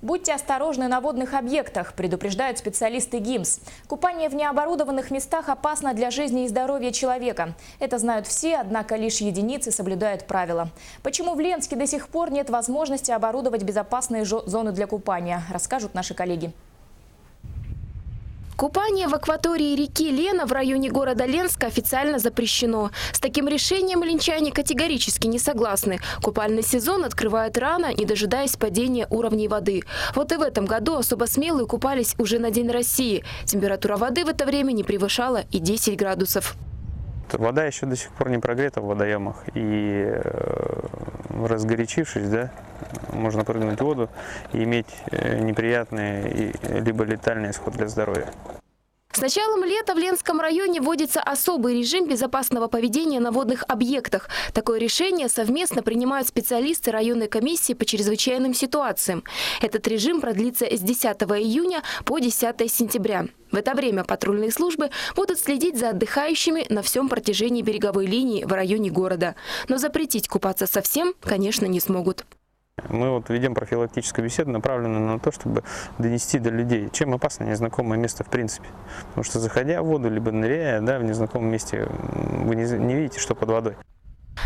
Будьте осторожны на водных объектах, предупреждают специалисты ГИМС. Купание в необорудованных местах опасно для жизни и здоровья человека. Это знают все, однако лишь единицы соблюдают правила. Почему в Ленске до сих пор нет возможности оборудовать безопасные зоны для купания, расскажут наши коллеги. Купание в акватории реки Лена в районе города Ленска официально запрещено. С таким решением ленчане категорически не согласны. Купальный сезон открывают рано, не дожидаясь падения уровней воды. Вот и в этом году особо смелые купались уже на День России. Температура воды в это время не превышала и 10 градусов. Вода еще до сих пор не прогрета в водоемах. И разгорячившись, можно прыгнуть в воду и иметь неприятный либо летальный исход для здоровья. С началом лета в Ленском районе вводится особый режим безопасного поведения на водных объектах. Такое решение совместно принимают специалисты районной комиссии по чрезвычайным ситуациям. Этот режим продлится с 10 июня по 10 сентября. В это время патрульные службы будут следить за отдыхающими на всем протяжении береговой линии в районе города. Но запретить купаться совсем, конечно, не смогут. Мы ведем профилактическую беседу, направленную на то, чтобы донести до людей, чем опасно незнакомое место в принципе. Потому что, заходя в воду, либо ныряя в незнакомом месте, вы не видите, что под водой.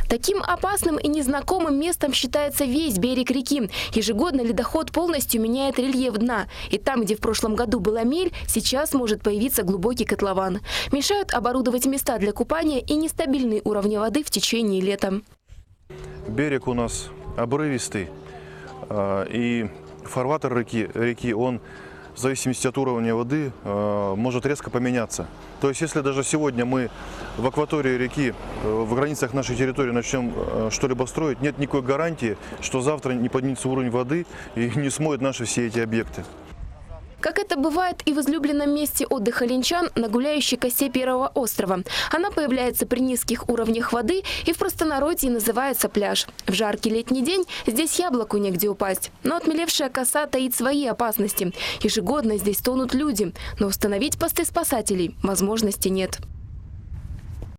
Таким опасным и незнакомым местом считается весь берег реки. Ежегодно ледоход полностью меняет рельеф дна. И там, где в прошлом году была мель, сейчас может появиться глубокий котлован. Мешают оборудовать места для купания и нестабильные уровни воды в течение лета. Берег у нас обрывистый, и фарватер реки, он в зависимости от уровня воды может резко поменяться. То есть, если даже сегодня мы в акватории реки, в границах нашей территории начнем что-либо строить, нет никакой гарантии, что завтра не поднимется уровень воды и не смоет наши все эти объекты. Как это бывает и в излюбленном месте отдыха ленчан на гуляющей косе Первого острова. Она появляется при низких уровнях воды и в простонародье называется пляж. В жаркий летний день здесь яблоку негде упасть. Но отмелевшая коса таит свои опасности. Ежегодно здесь тонут люди, но установить посты спасателей возможности нет.